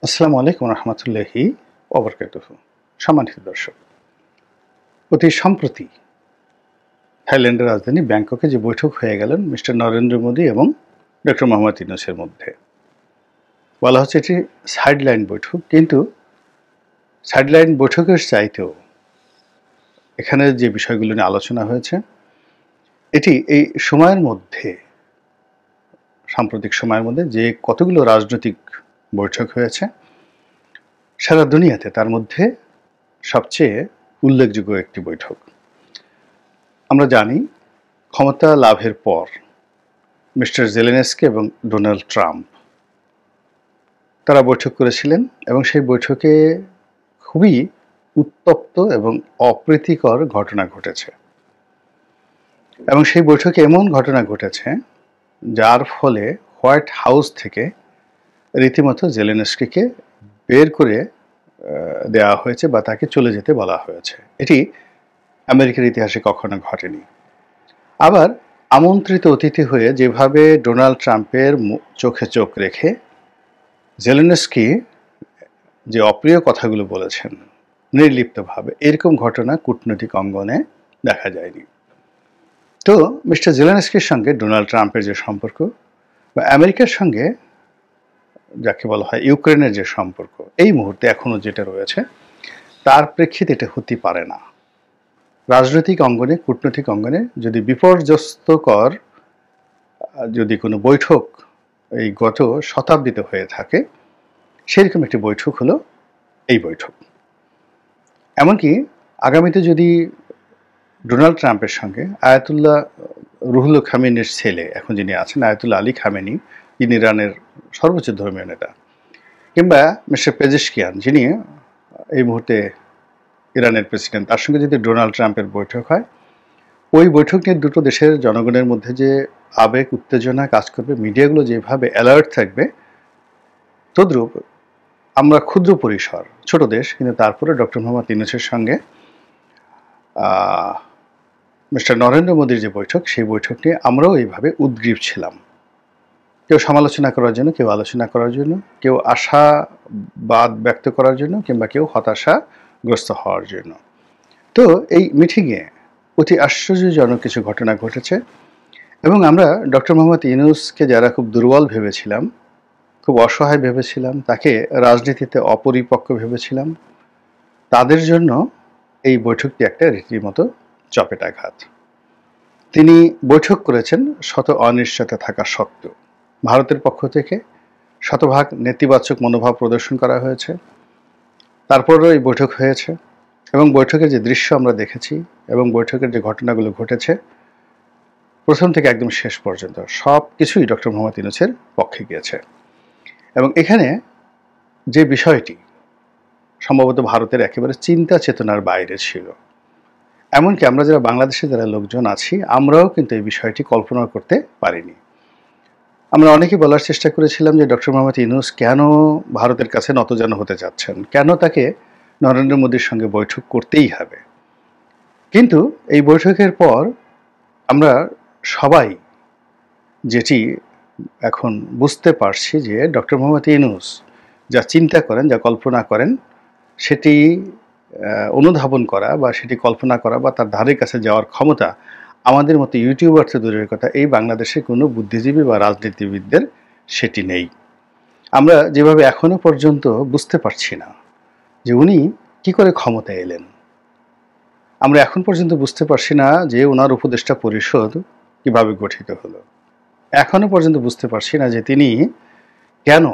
আসসালামু আলাইকুম রহমতুল্লাহি ওবরকাতুহু। সম্মানিত দর্শক, অতি সম্প্রতি থাইল্যান্ডের রাজধানী ব্যাংককে যে বৈঠক হয়ে গেলেন মিস্টার নরেন্দ্র মোদী এবং ডক্টর মোহাম্মদ ইউনূসের মধ্যে, বলা হচ্ছে এটি সাইডলাইন বৈঠক, কিন্তু সাইডলাইন বৈঠকের চাইতেও এখানে যে বিষয়গুলো নিয়ে আলোচনা হয়েছে এটি এই সময়ের মধ্যে, সাম্প্রতিক সময়ের মধ্যে যে কতগুলো রাজনৈতিক বৈঠক হয়েছে সারা দুনিয়াতে, তার মধ্যে সবচেয়ে উল্লেখযোগ্য একটি বৈঠক। আমরা জানি ক্ষমতা লাভের পর মিস্টার জেলেনস্কি এবং ডোনাল্ড ট্রাম্প তারা বৈঠক করেছিলেন এবং সেই বৈঠকে খুবই উত্তপ্ত এবং অপ্রীতিকর ঘটনা ঘটেছে। এবং সেই বৈঠকে এমন ঘটনা ঘটেছে যার ফলে হোয়াইট হাউস থেকে রীতিমতো জেলেনস্কিকে বের করে দেওয়া হয়েছে বা তাকে চলে যেতে বলা হয়েছে। এটি আমেরিকার ইতিহাসে কখনো ঘটেনি। আবার আমন্ত্রিত অতিথি হয়ে যেভাবে ডোনাল্ড ট্রাম্পের চোখে চোখ রেখে জেলেনস্কি যে অপ্রিয় কথাগুলো বলেছেন নির্লিপ্তভাবে, এরকম ঘটনা কূটনৈতিক অঙ্গনে দেখা যায়নি। তো মিস্টার জেলেনস্কির সঙ্গে ডোনাল্ড ট্রাম্পের যে সম্পর্ক বা আমেরিকার সঙ্গে যাকে বলা হয় ইউক্রেনের যে সম্পর্ক এই মুহূর্তে এখনো যেটা রয়েছে, তার প্রেক্ষিতে এটা হতে পারে না। রাজনৈতিক অঙ্গনে, কূটনৈতিক অঙ্গনে যদি বিপর্যস্তকর যদি কোনো বৈঠক এই গত শতাব্দীতে হয়ে থাকে, সেরকম একটি বৈঠক হলো এই বৈঠক। এমনকি আগামীতে যদি ডোনাল্ড ট্রাম্পের সঙ্গে আয়াতুল্লাহ রুহুল খামেনির ছেলে, এখন যিনি আছেন আয়াতুল্লাহ আলী খামেনি, যিনি ইরানের সর্বোচ্চ ধর্মীয় নেতা, কিংবা মিস্টার পেজেশকিয়ান, যিনি এই মুহূর্তে ইরানের প্রেসিডেন্ট, তার সঙ্গে যদি ডোনাল্ড ট্রাম্পের বৈঠক হয়, ওই বৈঠক নিয়ে দুটো দেশের জনগণের মধ্যে যে আবেগ উত্তেজনা কাজ করবে, মিডিয়াগুলো যেভাবে অ্যালার্ট থাকবে, তদ্রূপ আমরা ক্ষুদ্র পরিসর ছোট দেশ, কিন্তু তারপরে ডক্টর মোহাম্মদ ইউনূসের সঙ্গে মিস্টার নরেন্দ্র মোদীর যে বৈঠক, সেই বৈঠক নিয়ে আমরাও এইভাবে উদ্গ্রীব ছিলাম। কেউ সমালোচনা করার জন্য, কেউ আলোচনা করার জন্য, কেউ আশাবাদ ব্যক্ত করার জন্য, কিংবা কেউ হতাশাগ্রস্ত হওয়ার জন্য। তো এই মিটিংয়ে অতি আশ্চর্যজনক কিছু ঘটনা ঘটেছে এবং আমরা ডক্টর মোহাম্মদ ইউনূসকে যারা খুব দুর্বল ভেবেছিলাম, খুব অসহায় ভেবেছিলাম, তাকে রাজনীতিতে অপরিপক্ক ভেবেছিলাম, তাদের জন্য এই বৈঠকটি একটা রীতিমতো চপেটাঘাত। তিনি বৈঠক করেছেন শত অনিশ্চয়তা থাকা সত্ত্বেও। ভারতের পক্ষ থেকে শতভাগ নেতিবাচক মনোভাব প্রদর্শন করা হয়েছে, তারপরও এই বৈঠক হয়েছে এবং বৈঠকের যে দৃশ্য আমরা দেখেছি এবং বৈঠকের যে ঘটনাগুলো ঘটেছে, প্রথম থেকে একদম শেষ পর্যন্ত সব কিছুই ডক্টর মোহাম্মদ ইউনূসের পক্ষে গিয়েছে। এবং এখানে যে বিষয়টি সম্ভবত ভারতের একেবারে চিন্তা চেতনার বাইরে ছিল, এমনকি আমরা যারা বাংলাদেশে যারা লোকজন আছি, আমরাও কিন্তু এই বিষয়টি কল্পনা করতে পারিনি। আমরা অনেকেই বলার চেষ্টা করেছিলাম যে ডক্টর মোহাম্মদ ইউনূস কেন ভারতের কাছে নতজানু হতে যাচ্ছেন, কেন তাকে নরেন্দ্র মোদীর সঙ্গে বৈঠক করতেই হবে। কিন্তু এই বৈঠকের পর আমরা সবাই যেটি এখন বুঝতে পারছি যে ডক্টর মোহাম্মদ ইউনূস যা চিন্তা করেন, যা কল্পনা করেন, সেটি অনুধাবন করা বা সেটি কল্পনা করা বা তার ধারে কাছে যাওয়ার ক্ষমতা আমাদের মতো ইউটিউবার তো দূরের কথা, এই বাংলাদেশে কোনো বুদ্ধিজীবী বা রাজনীতিবিদদের সেটি নেই। আমরা যেভাবে এখনো পর্যন্ত বুঝতে পারছি না যে উনি কি করে ক্ষমতায় এলেন, আমরা এখন পর্যন্ত বুঝতে পারছি না যে ওনার উপদেষ্টা পরিষদ কিভাবে গঠিত হলো, এখনো পর্যন্ত বুঝতে পারছি না যে তিনি কেন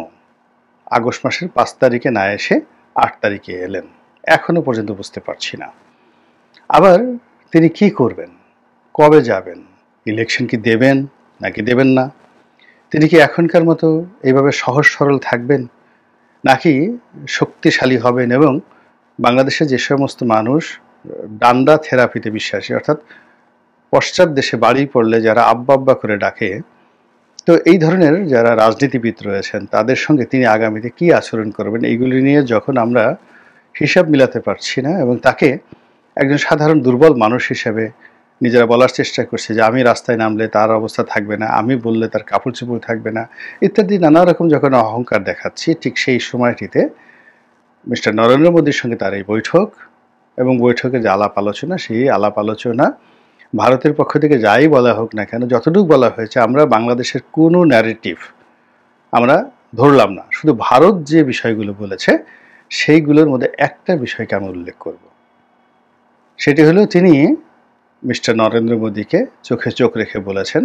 আগস্ট মাসের 5 তারিখে না এসে 8 তারিখে এলেন, এখনো পর্যন্ত বুঝতে পারছি না। আবার তিনি কি করবেন, কবে যাবেন, ইলেকশন কি দেবেন নাকি দেবেন না, তিনি কি এখনকার মতো এইভাবে সহজ সরল থাকবেন নাকি শক্তিশালী হবেন এবং বাংলাদেশে যে সমস্ত মানুষ ডান্ডা থেরাপিতে বিশ্বাসী, অর্থাৎ পশ্চাৎ দেশে বাড়ি পড়লে যারা আব্বা আব্বা করে ডাকে, তো এই ধরনের যারা রাজনীতিবিদ রয়েছেন তাদের সঙ্গে তিনি আগামীতে কি আচরণ করবেন, এইগুলি নিয়ে যখন আমরা হিসাব মিলাতে পারছি না এবং তাকে একজন সাধারণ দুর্বল মানুষ হিসেবে নিজেরা বলার চেষ্টা করছে যে আমি রাস্তায় নামলে তার অবস্থা থাকবে না, আমি বললে তার কাপড় চোপড় থাকবে না, ইত্যাদি নানা রকম যখন অহংকার দেখাচ্ছি, ঠিক সেই সময়টিতে মিস্টার নরেন্দ্র মোদীর সঙ্গে তার এই বৈঠক এবং বৈঠকে যে আলাপ আলোচনা, সেই আলাপ আলোচনা ভারতের পক্ষ থেকে যাই বলা হোক না কেন, যতটুকু বলা হয়েছে, আমরা বাংলাদেশের কোনো ন্যারেটিভ আমরা ধরলাম না। শুধু ভারত যে বিষয়গুলো বলেছে সেইগুলোর মধ্যে একটা বিষয়কে আমি উল্লেখ করব। সেটি হলো তিনি মিস্টার নরেন্দ্র মোদীকে চোখে চোখ রেখে বলেছেন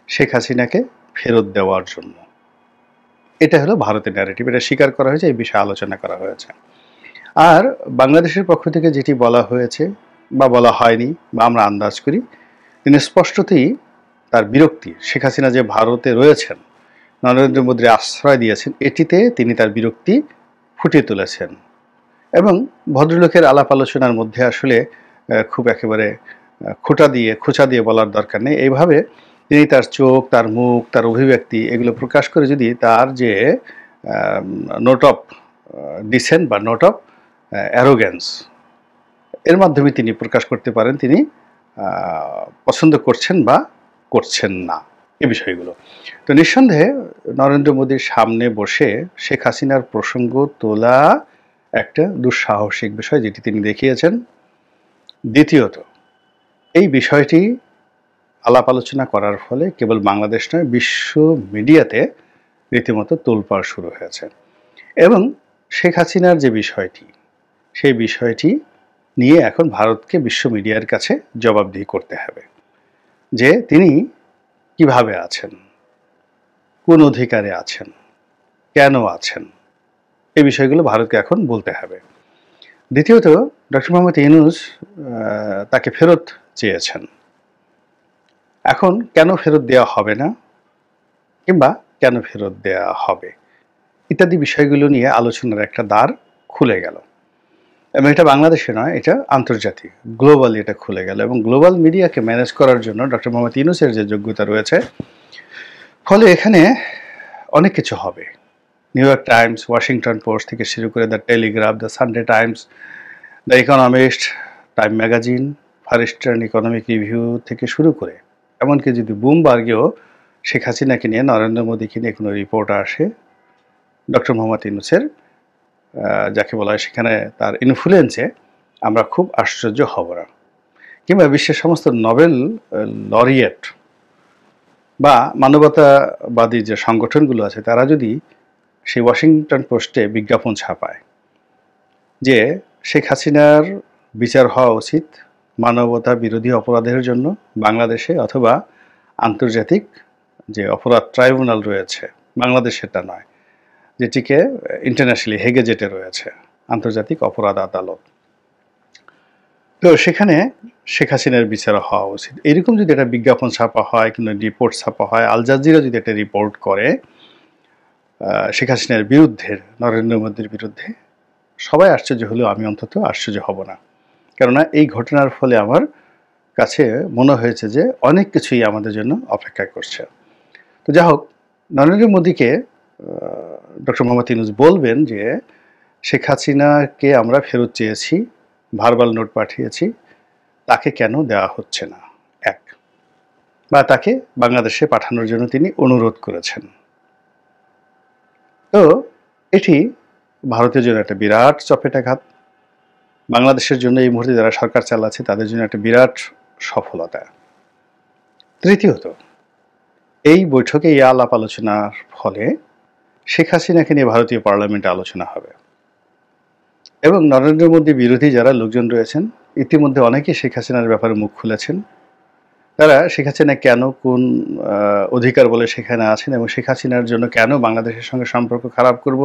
শেখ হাসিনাকে ফেরত দেওয়ার জন্য। এটা হলো ভারতের ন্যারেটিভ, এটা স্বীকার করা হয়েছে, এই বিষয়ে আলোচনা করা হয়েছে। আর বাংলাদেশের পক্ষ থেকে যেটি বলা হয়েছে বা বলা হয়নি বা আমরা আন্দাজ করি, তিনি স্পষ্টতই তার বিরক্তি, শেখ হাসিনা যে ভারতে রয়েছেন, নরেন্দ্র মোদীর আশ্রয় দিয়েছেন, এটিতে তিনি তার বিরক্তি ফুটিয়ে তুলেছেন। এবং ভদ্রলোকের আলাপ আলোচনার মধ্যে আসলে খুব একেবারে খোঁচা দিয়ে বলার দরকার নেই। এইভাবে তিনি তার চোখ, তার মুখ, তার অভিব্যক্তি এগুলো প্রকাশ করে যদি তার যে নোট অফ ডিসেন্ট বা নোট অফ অ্যারোগ্যান্স এর মাধ্যমে তিনি প্রকাশ করতে পারেন তিনি পছন্দ করছেন বা করছেন না এই বিষয়গুলো। তো নিঃসন্দেহে নরেন্দ্র মোদীর সামনে বসে শেখ হাসিনার প্রসঙ্গ তোলা একটা দুঃসাহসিক বিষয়, যেটি তিনি দেখিয়েছেন। দ্বিতীয়ত, এই বিষয়টি আলাপ আলোচনা করার ফলে কেবল বাংলাদেশ নয়, বিশ্ব মিডিয়াতে রীতিমতো তোলপাড় শুরু হয়েছে। এবং শেখ হাসিনার যে বিষয়টি, সেই বিষয়টি নিয়ে এখন ভারতকে বিশ্ব মিডিয়ার কাছে জবাবদিহি করতে হবে যে তিনি কিভাবে আছেন, কোন অধিকারে আছেন, কেন আছেন, এই বিষয়গুলো ভারতকে এখন বলতে হবে। দ্বিতীয়ত, ডক্টর মোহাম্মদ ইউনূস তাকে ফেরত চেয়েছেন। এখন কেন ফেরত দেওয়া হবে না কিংবা কেন ফেরত দেওয়া হবে ইত্যাদি বিষয়গুলো নিয়ে আলোচনার একটা দ্বার খুলে গেল। এবং এটা বাংলাদেশে নয়, এটা আন্তর্জাতিক, গ্লোবালি এটা খুলে গেল। এবং গ্লোবাল মিডিয়াকে ম্যানেজ করার জন্য ডক্টর মোহাম্মদ ইউনূসের যে যোগ্যতা রয়েছে, ফলে এখানে অনেক কিছু হবে। New York Times, Washington Post থেকে শুরু করে The Telegraph, The Sunday Times, The Economist, Time magazine, Far Eastern Economic Review থেকে শুরু করে এমনকি যদি বুমবার্গেও শেখ হাসিনাকে নিয়ে, নরেন্দ্র মোদীকে নিয়ে কোনো রিপোর্ট আসে, ডক্টর মোহাম্মদ ইউনূসের যাকে বলা হয় সেখানে তার ইনফ্লুয়েন্সে আমরা খুব আশ্চর্য হব না। কিংবা বিশ্বের সমস্ত নোবেল লরিয়েট বা মানবতাবাদী যে সংগঠনগুলো আছে, তারা যদি সেই ওয়াশিংটন পোস্টে বিজ্ঞাপন ছাপায় যে শেখ হাসিনার বিচার হওয়া উচিত মানবতা বিরোধী অপরাধের জন্য বাংলাদেশে, অথবা আন্তর্জাতিক যে অপরাধ ট্রাইব্যুনাল রয়েছে, বাংলাদেশেরটা নয়, যেটিকে ইন্টারন্যাশনালি হেগে যেটা রয়েছে, আন্তর্জাতিক অপরাধ আদালত, তো সেখানে শেখ হাসিনার বিচার হওয়া উচিত, এরকম যদি একটা বিজ্ঞাপন ছাপা হয়, কোনো রিপোর্ট ছাপা হয়, আল জাজিরা যদি একটা রিপোর্ট করে শেখ হাসিনার বিরুদ্ধে, নরেন্দ্র মোদীর বিরুদ্ধে, সবাই আশ্চর্য হলেও আমি অন্তত আশ্চর্য হব না। কেননা এই ঘটনার ফলে আমার কাছে মনে হয়েছে যে অনেক কিছুই আমাদের জন্য অপেক্ষা করছে। তো যা হোক, নরেন্দ্র মোদীকে ডক্টর মোহাম্মদ ইউনূস বলবেন যে শেখ হাসিনাকে আমরা ফেরত চেয়েছি, ভার্বাল নোট পাঠিয়েছি, তাকে কেন দেওয়া হচ্ছে না, এক, বা তাকে বাংলাদেশে পাঠানোর জন্য তিনি অনুরোধ করেছেন। তো এটি ভারতের জন্য একটা বিরাট চপেটাঘাত, বাংলাদেশের জন্য এই মুহূর্তে যারা সরকার চালাচ্ছে তাদের জন্য একটা বিরাট সফলতা। তৃতীয়ত, এই বৈঠকে এই আলাপ আলোচনার ফলে শেখ হাসিনাকে নিয়ে ভারতীয় পার্লামেন্টে আলোচনা হবে এবং নরেন্দ্র মোদী বিরোধী যারা লোকজন রয়েছেন, ইতিমধ্যে অনেকেই শেখ হাসিনার ব্যাপারে মুখ খুলেছেন। তারা শেখ হাসিনা কেন, কোন অধিকার বলে সেখানে আছেন এবং শেখ হাসিনার জন্য কেন বাংলাদেশের সঙ্গে সম্পর্ক খারাপ করব,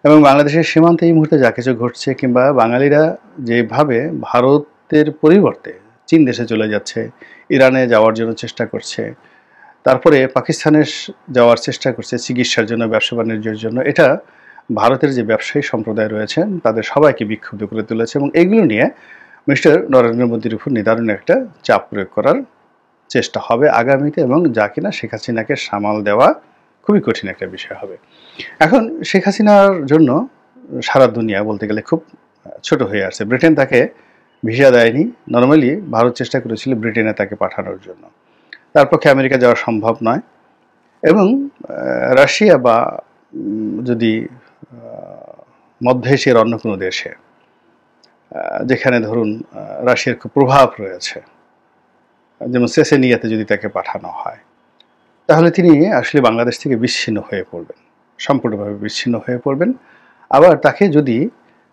এবং বাংলাদেশের সীমান্তে এই মুহূর্তে যা কিছু ঘটছে, কিংবা বাঙালিরা যেভাবে ভারতের পরিবর্তে চীন দেশে চলে যাচ্ছে, ইরানে যাওয়ার জন্য চেষ্টা করছে, তারপরে পাকিস্তানে যাওয়ার চেষ্টা করছে চিকিৎসার জন্য, ব্যবসা বাণিজ্যের জন্য, এটা ভারতের যে ব্যবসায়ী সম্প্রদায় রয়েছেন তাদের সবাইকে বিক্ষুব্ধ করে তুলেছে। এবং এইগুলো নিয়ে মিস্টার নরেন্দ্র মোদীর উপর নিদারুণ একটা চাপ প্রয়োগ করার চেষ্টা হবে আগামীতে, এবং যা কিনা শেখ হাসিনাকে সামাল দেওয়া খুবই কঠিন একটা বিষয় হবে। এখন শেখ হাসিনার জন্য সারা দুনিয়া বলতে গেলে খুব ছোট হয়ে আসছে। ব্রিটেন তাকে ভিসা দেয়নি। নরমালি ভারত চেষ্টা করেছিল ব্রিটেনে তাকে পাঠানোর জন্য। তার পক্ষে আমেরিকা যাওয়া সম্ভব নয় এবং রাশিয়া বা যদি মধ্য এশিয়ার অন্য কোনো দেশে যেখানে ধরুন রাশিয়ার খুব প্রভাব রয়েছে, যেমন চেচেনিয়াতে যদি তাকে পাঠানো হয়, তাহলে তিনি আসলে বাংলাদেশ থেকে বিচ্ছিন্ন হয়ে পড়বেন, সম্পূর্ণভাবে বিচ্ছিন্ন হয়ে পড়বেন। আবার তাকে যদি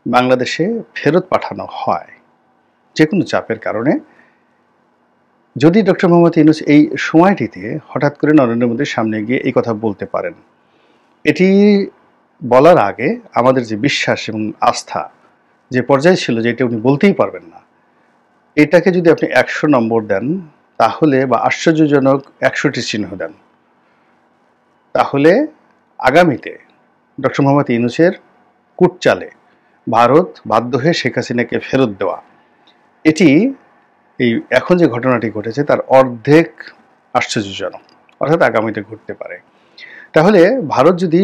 বাংলাদেশে ফেরত পাঠানো হয় যে কোনো চাপের কারণে, যদি ডক্টর মোহাম্মদ ইউনূস এই সময়টিতে হঠাৎ করে নরেন্দ্র মোদীর সামনে গিয়ে এই কথা বলতে পারেন, এটি বলার আগে আমাদের যে বিশ্বাস এবং আস্থা যে পর্যায়ে ছিল যে এটা উনি বলতেই পারবেন না, এটাকে যদি আপনি 100 নম্বর দেন তাহলে, বা আশ্চর্যজনক 100টি চিহ্ন দেন, তাহলে আগামীতে ডক্টর মোহাম্মদ ইউনূসের কূটচালে ভারত বাধ্য হয়ে শেখ হাসিনাকে ফেরত দেওয়া, এটি এই এখন যে ঘটনাটি ঘটেছে তার অর্ধেক আশ্চর্যজনক, অর্থাৎ আগামীতে ঘটতে পারে। তাহলে ভারত যদি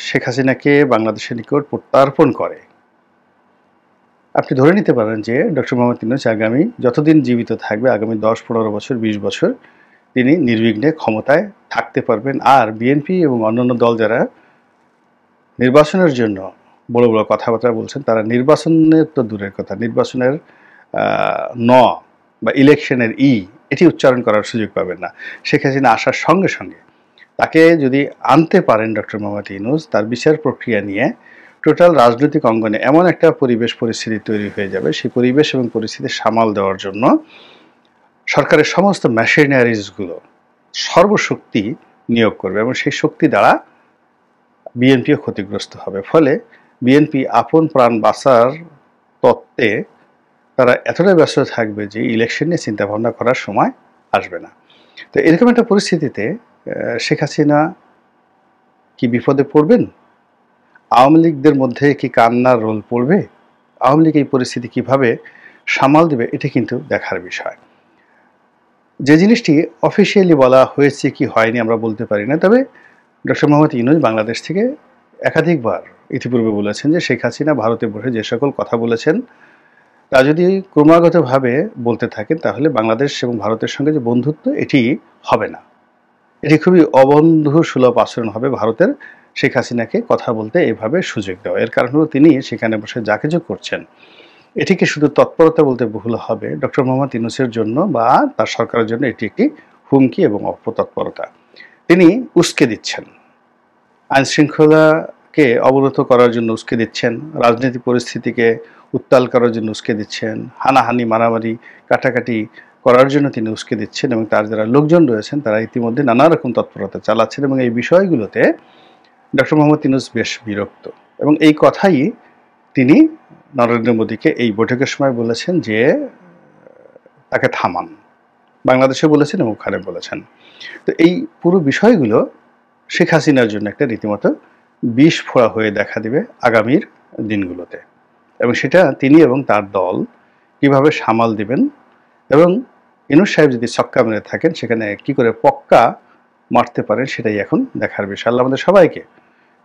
শেখ হাসিনাকে বাংলাদেশের নিকট প্রত্যার্পণ করে, আপনি ধরে নিতে পারেন যে ডক্টর মোহাম্মদ ইউনূস আগামী যতদিন জীবিত থাকবে, আগামী 10-15 বছর, 20 বছর তিনি নির্বিঘ্নে ক্ষমতায় থাকতে পারবেন। আর বিএনপি এবং অন্যান্য দল যারা নির্বাচনের জন্য বড় বড় কথাবার্তা বলছেন, তারা নির্বাচনের তো দূরের কথা, নির্বাচনের ন বা ইলেকশনের এটি উচ্চারণ করার সুযোগ পাবেন না। শেখ হাসিনা আসার সঙ্গে সঙ্গে তাকে যদি আনতে পারেন ডক্টর মোহাম্মদ ইউনূস, তার বিচার প্রক্রিয়া নিয়ে টোটাল রাজনৈতিক অঙ্গনে এমন একটা পরিবেশ পরিস্থিতি তৈরি হয়ে যাবে, সেই পরিবেশ এবং পরিস্থিতি সামাল দেওয়ার জন্য সরকারের সমস্ত মেশিনারিজগুলো সর্বশক্তি নিয়োগ করবে এবং সেই শক্তি দ্বারা বিএনপিও ক্ষতিগ্রস্ত হবে। ফলে বিএনপি আপন প্রাণ বাঁচার তত্ত্বে তারা এতটাই ব্যস্ত থাকবে যে ইলেকশন নিয়ে চিন্তাভাবনা করার সময় আসবে না। তো এরকম একটা পরিস্থিতিতে শেখ হাসিনা কি বিপদে পড়বেন? আওয়ামী লীগদের মধ্যে কি কান্নার রোল পড়বে? আওয়ামী লীগ এই পরিস্থিতি কিভাবে সামাল দেবে, এটা কিন্তু দেখার বিষয়। যে জিনিসটি অফিসিয়ালি বলা হয়েছে কি হয়নি আমরা বলতে পারি না, তবে ডক্টর মোহাম্মদ ইউনূস বাংলাদেশ থেকে একাধিকবার ইতিপূর্বে বলেছেন যে শেখ হাসিনা ভারতে বসে যে সকল কথা বলেছেন তা যদি ক্রমাগতভাবে বলতে থাকেন, তাহলে বাংলাদেশ এবং ভারতের সঙ্গে যে বন্ধুত্ব, এটি হবে না। এটি খুবই অবন্ধু সুলভ আচরণ হবে ভারতের শেখ হাসিনাকে কথা বলতে এভাবে সুযোগ দেওয়া। এর কারণ হলো তিনি সেখানে বসে যা কিছু করছেন, এটিকে শুধু তৎপরতা বলতে ভুল হবে। ডক্টর মোহাম্মদ ইউনূসের জন্য বা তার সরকারের জন্য এটি একটি হুমকি এবং অপতৎপরতা। তিনি উস্কে দিচ্ছেন, আইন শৃঙ্খলাকে অবরত করার জন্য উস্কে দিচ্ছেন, রাজনৈতিক পরিস্থিতিকে উত্তাল করার জন্য উস্কে দিচ্ছেন, হানাহানি মারামারি কাটাকাটি করার জন্য তিনি উস্কে দিচ্ছেন এবং তার যারা লোকজন রয়েছেন তারা ইতিমধ্যে নানা রকম তৎপরতা চালাচ্ছেন এবং এই বিষয়গুলোতে ডক্টর মোহাম্মদ ইউনূস বেশ বিরক্ত। এবং এই কথাই তিনি নরেন্দ্র মোদীকে এই বৈঠকের সময় বলেছেন যে তাকে থামান, বাংলাদেশে বলেছেন এবং ওখানে বলেছেন। তো এই পুরো বিষয়গুলো শেখ হাসিনার জন্য একটা রীতিমতো বিষ ফোড়া হয়ে দেখা দিবে আগামীর দিনগুলোতে, এবং সেটা তিনি এবং তার দল কিভাবে সামাল দিবেন, এবং ইউনূস সাহেব যদি ছক্কা মেরে থাকেন সেখানে কি করে পক্কা মারতে পারেন, সেটাই এখন দেখার বিষয়। আল্লাহ আমাদের সবাইকে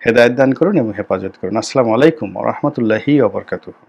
হেদায়েত দান করুন এবং হেফাজত করুন। আসসালামু আলাইকুম ওয়া রাহমাতুল্লাহি ওয়া বারাকাতুহু।